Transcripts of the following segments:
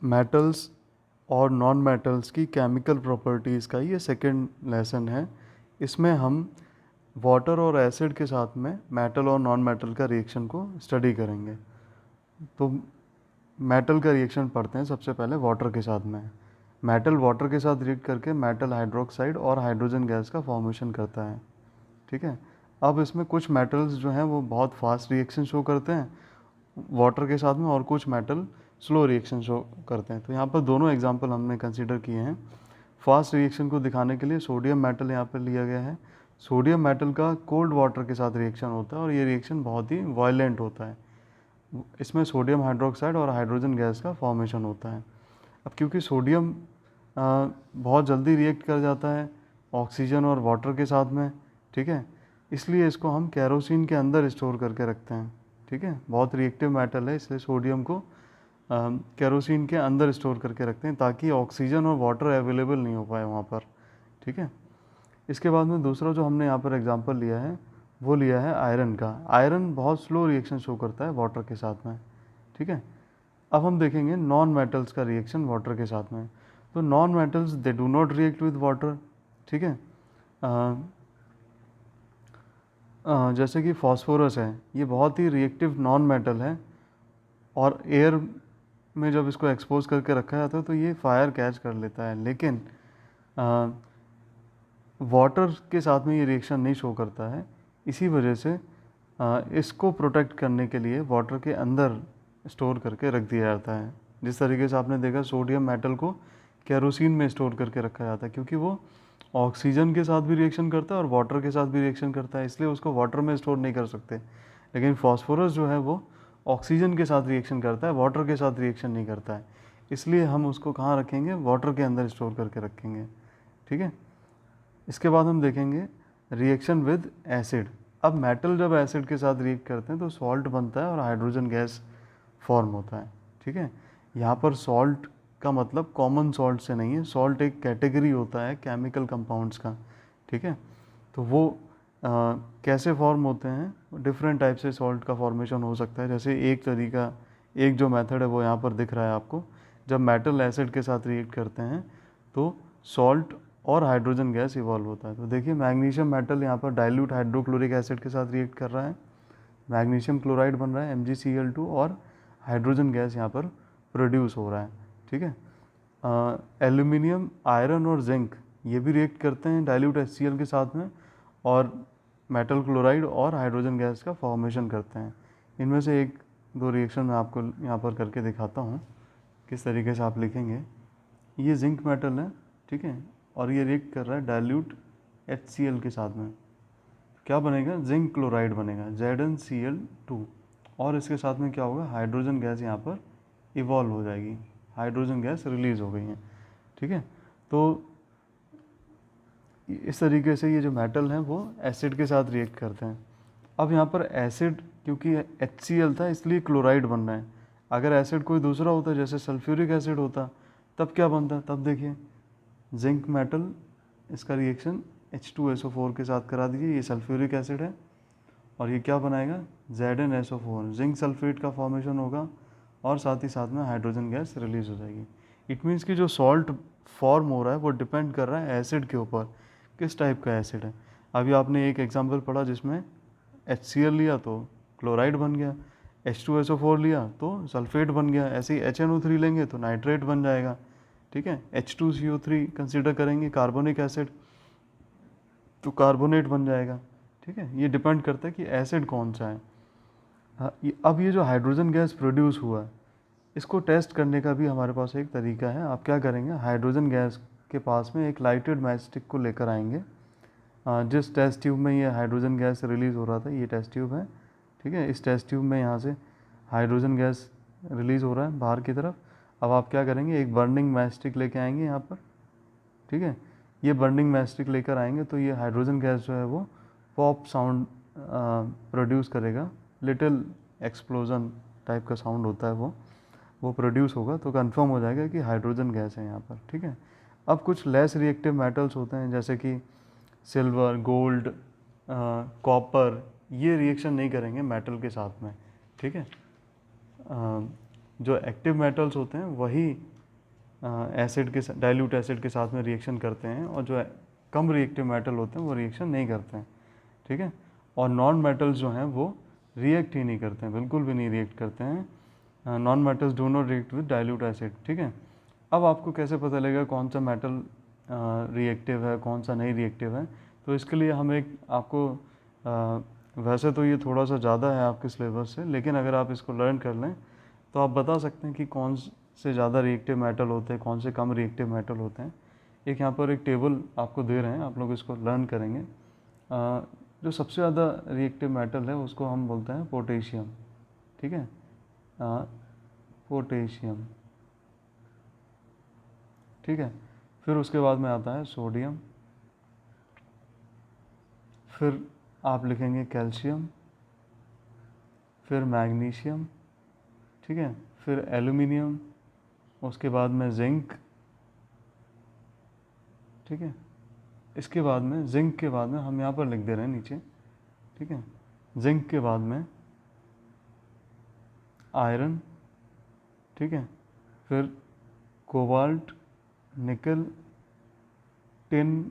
Metals और non metals की chemical properties का ये सेकंड लेसन है। इसमें हम वाटर और एसिड के साथ में मेटल और नॉन मेटल का रिएक्शन को स्टडी करेंगे। तो मेटल का रिएक्शन पढ़ते हैं सबसे पहले वाटर के साथ में। मेटल वाटर के साथ रिएक्ट करके मेटल हाइड्रोक्साइड और हाइड्रोजन गैस का फॉर्मेशन करता है। ठीक है। अब इसमें कुछ मेटल्स जो हैं वो बहुत फास्ट रिएक्शन शो करते हैं वाटर के साथ में, और कुछ मेटल स्लो रिएक्शन शो करते हैं। तो यहाँ पर दोनों एग्जांपल हमने कंसीडर किए हैं। फास्ट रिएक्शन को दिखाने के लिए सोडियम मेटल यहाँ पर लिया गया है। सोडियम मेटल का कोल्ड वाटर के साथ रिएक्शन होता है और ये रिएक्शन बहुत ही वायलेंट होता है। इसमें सोडियम हाइड्रोक्साइड और हाइड्रोजन गैस का फॉर्मेशन होता है। अब क्योंकि सोडियम बहुत जल्दी रिएक्ट कर जाता है ऑक्सीजन और वाटर के साथ में, ठीक है, इसलिए इसको हम केरोसिन के अंदर स्टोर करके रखते हैं। ठीक है, बहुत रिएक्टिव मेटल है, इसलिए सोडियम को केरोसिन के अंदर स्टोर करके रखते हैं ताकि ऑक्सीजन और वाटर अवेलेबल नहीं हो पाए वहाँ पर। ठीक है। इसके बाद में दूसरा जो हमने यहाँ पर एग्जांपल लिया है वो लिया है आयरन का। आयरन बहुत स्लो रिएक्शन शो करता है वाटर के साथ में। ठीक है। अब हम देखेंगे नॉन मेटल्स का रिएक्शन वाटर के साथ में। तो non metals they do not react with water. ठीक है। जैसे कि फास्फोरस है, ये बहुत ही रिएक्टिव नॉन मेटल है और एयर में जब इसको एक्सपोज करके रखा जाता है तो ये फायर कैच कर लेता है, लेकिन वाटर के साथ में ये रिएक्शन नहीं शो करता है। इसी वजह से इसको प्रोटेक्ट करने के लिए वाटर के अंदर स्टोर करके रख दिया जाता है। जिस तरीके से आपने देखा सोडियम मेटल को केरोसिन में स्टोर करके रखा जाता है, क्योंकि वो ऑक्सीजन के साथ भी रिएक्शन करता है और वाटर के साथ भी रिएक्शन करता है, इसलिए उसको वाटर में स्टोर नहीं कर सकते। लेकिन फास्फोरस जो है वो ऑक्सीजन के साथ रिएक्शन करता है, वाटर के साथ रिएक्शन नहीं करता है, इसलिए हम उसको कहाँ रखेंगे, वाटर के अंदर स्टोर करके रखेंगे। ठीक है। इसके बाद हम देखेंगे रिएक्शन विद एसिड। अब मेटल जब एसिड के साथ रिएक्ट करते हैं तो सॉल्ट बनता है और हाइड्रोजन गैस फॉर्म होता है। ठीक है। यहाँ पर सॉल्ट का मतलब कॉमन सॉल्ट से नहीं है, सॉल्ट एक कैटेगरी होता है केमिकल कंपाउंड्स का। ठीक है। तो वो कैसे फॉर्म होते हैं, डिफरेंट टाइप से सॉल्ट का फॉर्मेशन हो सकता है। जैसे एक तरीका, एक जो मेथड है वो यहाँ पर दिख रहा है आपको। जब मेटल एसिड के साथ रिएक्ट करते हैं तो सॉल्ट और हाइड्रोजन गैस इवॉल्व होता है। तो देखिए मैग्नीशियम मेटल यहाँ पर डाइल्यूट हाइड्रोक्लोरिक एसिड के साथ रिएक्ट कर रहा है, मैग्नीशियम क्लोराइड बन रहा है MgCl2 और हाइड्रोजन गैस यहाँ पर प्रोड्यूस हो रहा है। ठीक है। एल्यूमिनियम, आयरन और जिंक ये भी रिएक्ट करते हैं डाइल्यूट HCl के साथ में और मेटल क्लोराइड और हाइड्रोजन गैस का फॉर्मेशन करते हैं। इनमें से एक दो रिएक्शन मैं आपको यहाँ पर करके दिखाता हूँ किस तरीके से आप लिखेंगे। ये जिंक मेटल है, ठीक है, और ये रिएक्ट कर रहा है डाइल्यूट HCl के साथ में। क्या बनेगा, जिंक क्लोराइड बनेगा ZnCl2, और इसके साथ में क्या होगा, हाइड्रोजन गैस यहाँ पर इवॉल्व हो जाएगी, हाइड्रोजन गैस रिलीज हो गई है। ठीक है। तो इस तरीके से ये जो मेटल हैं वो एसिड के साथ रिएक्ट करते हैं। अब यहाँ पर एसिड क्योंकि HCl था इसलिए क्लोराइड बन रहा है। अगर एसिड कोई दूसरा होता जैसे सल्फ्यूरिक एसिड होता तब क्या बनता, तब देखिए जिंक मेटल, इसका रिएक्शन H2SO4 के साथ करा दीजिए, ये सल्फ्यूरिक एसिड है और ये क्या बनाएगा, ZnSO4, जिंक सल्फेट का फॉर्मेशन होगा और साथ ही साथ में हाइड्रोजन गैस रिलीज हो जाएगी। इट मीन्स कि जो सॉल्ट फॉर्म हो रहा है वो डिपेंड कर रहा है एसिड के ऊपर, किस टाइप का एसिड है। अभी आपने एक एग्जांपल पढ़ा जिसमें HCl लिया तो क्लोराइड बन गया, H2SO4 लिया तो सल्फेट बन गया, ऐसे ही HNO3 लेंगे तो नाइट्रेट बन जाएगा। ठीक है। H2CO3 कंसीडर करेंगे कार्बोनिक एसिड तो कार्बोनेट बन जाएगा। ठीक है। ये डिपेंड करता है कि एसिड कौन सा है। हाँ, अब ये जो हाइड्रोजन गैस प्रोड्यूस हुआ है इसको टेस्ट करने का भी हमारे पास एक तरीका है। आप क्या करेंगे, हाइड्रोजन गैस के पास में एक लाइटेड मैच स्टिक को लेकर आएंगे। जिस टेस्ट ट्यूब में ये हाइड्रोजन गैस रिलीज़ हो रहा था, ये टेस्ट ट्यूब है। ठीक है। इस टेस्ट ट्यूब में यहाँ से हाइड्रोजन गैस रिलीज़ हो रहा है बाहर की तरफ। अब आप क्या करेंगे, एक बर्निंग मैच स्टिक लेके आएंगे यहाँ पर। ठीक है। ये बर्निंग मैच स्टिक लेकर आएंगे तो ये हाइड्रोजन गैस जो है वो पॉप साउंड प्रोड्यूस करेगा, लिटिल एक्सप्लोजन टाइप का साउंड होता है वो प्रोड्यूस होगा, तो कंफर्म हो जाएगा कि हाइड्रोजन गैस है यहाँ पर। ठीक है। अब कुछ लेस रिएक्टिव मेटल्स होते हैं जैसे कि सिल्वर, गोल्ड, कॉपर, ये रिएक्शन नहीं करेंगे मेटल के साथ में। ठीक है। जो एक्टिव मेटल्स होते हैं वही एसिड के डाइल्यूट एसिड के साथ में रिएक्शन करते हैं, और जो कम रिएक्टिव मेटल होते हैं वो रिएक्शन नहीं करते हैं, ठीक है। और नॉन मेटल्स जो हैं वो रिएक्ट ही नहीं करते हैं, बिल्कुल भी नहीं रिएक्ट करते हैं। Non metals do not react with dilute acid, ठीक है। अब आपको कैसे पता लगेगा कौन सा मेटल रिएक्टिव है, कौन सा नहीं रिएक्टिव है? तो इसके लिए हम एक आपको वैसे तो ये थोड़ा सा ज़्यादा है आपके सिलेबस से, लेकिन अगर आप इसको लर्न कर लें तो आप बता सकते हैं कि कौन से ज़्यादा रिएक्टिव मेटल होते हैं, कौन से कम रिएक्टिव मेटल होते हैं। एक यहाँ पर एक टेबल आपको दे रहे हैं, आप लोग इसको लर्न करेंगे। जो सबसे ज़्यादा रिएक्टिव मेटल है उसको हम बोलते हैं पोटेशियम, ठीक है। पोटेशियम, ठीक है। फिर उसके बाद में आता है सोडियम, फिर आप लिखेंगे कैल्शियम, फिर मैग्नीशियम, ठीक है। फिर एल्युमिनियम, उसके बाद में जिंक, ठीक है। इसके बाद में जिंक के बाद में हम यहाँ पर लिख दे रहे हैं नीचे, ठीक है। जिंक के बाद में आयरन, ठीक है। फिर कोबाल्ट, निकल, टिन,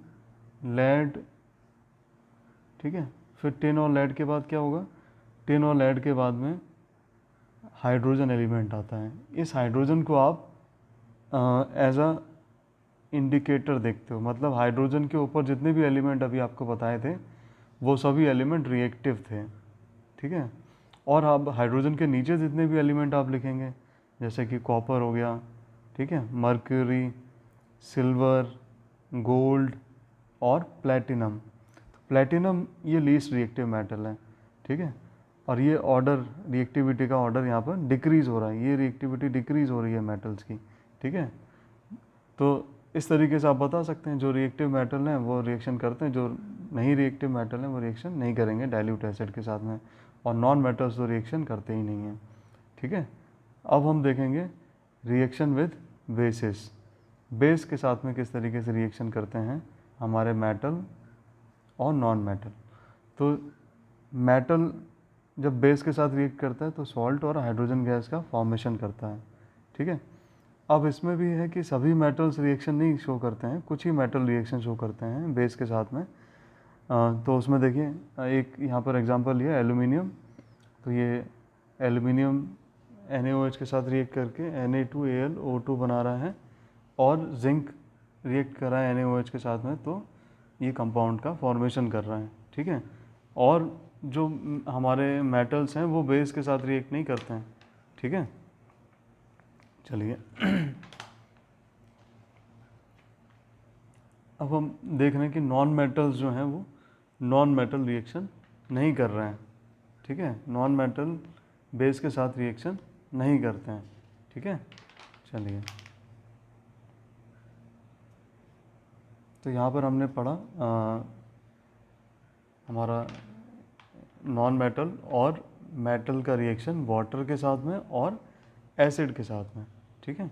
लेड, ठीक है। फिर टिन और लेड के बाद क्या होगा? टिन और लेड के बाद में हाइड्रोजन एलिमेंट आता है। इस हाइड्रोजन को आप एज अ इंडिकेटर देखते हो, मतलब हाइड्रोजन के ऊपर जितने भी एलिमेंट अभी आपको बताए थे वो सभी एलिमेंट रिएक्टिव थे, ठीक है। और अब हाइड्रोजन के नीचे जितने भी एलिमेंट आप लिखेंगे, जैसे कि कॉपर हो गया, ठीक है, मर्क्यूरी, सिल्वर, गोल्ड और प्लेटिनम। तो प्लेटिनम ये लीस्ट रिएक्टिव मेटल है, ठीक है। और ये ऑर्डर, रिएक्टिविटी का ऑर्डर यहाँ पर डिक्रीज़ हो रहा है, ये रिएक्टिविटी डिक्रीज़ हो रही है मेटल्स की, ठीक है। तो इस तरीके से आप बता सकते हैं जो रिएक्टिव मेटल हैं वो रिएक्शन करते हैं, जो नहीं रिएक्टिव मेटल हैं वो रिएक्शन नहीं करेंगे डाइल्यूट एसिड के साथ में, और नॉन मेटल्स तो रिएक्शन करते ही नहीं हैं, ठीक है। अब हम देखेंगे रिएक्शन विद बेसिस, बेस के साथ में किस तरीके से रिएक्शन करते हैं हमारे मेटल और नॉन मेटल। तो मेटल जब बेस के साथ रिएक्ट करता है तो सॉल्ट और हाइड्रोजन गैस का फॉर्मेशन करता है, ठीक है। अब इसमें भी है कि सभी मेटल्स रिएक्शन नहीं शो करते हैं, कुछ ही मेटल रिएक्शन शो करते हैं बेस के साथ में। तो उसमें देखिए एक यहाँ पर एग्जांपल लिया एल्यूमिनियम, तो ये एल्यूमिनियम NaOH के साथ रिएक्ट करके Na2Al O2 बना रहा है, और जिंक रिएक्ट कर रहा है NaOH के साथ में, तो ये कंपाउंड का फॉर्मेशन कर रहा है, ठीक है। और जो हमारे मेटल्स हैं वो बेस के साथ रिएक्ट नहीं करते हैं, ठीक है। चलिए अब हम देख रहे हैं कि नॉन मेटल्स जो हैं वो नॉन मेटल रिएक्शन नहीं कर रहे हैं, ठीक है। नॉन मेटल बेस के साथ रिएक्शन नहीं करते हैं, ठीक है। चलिए, तो यहाँ पर हमने पढ़ा हमारा नॉन मेटल और मेटल का रिएक्शन वाटर के साथ में और एसिड के साथ में, ठीक है।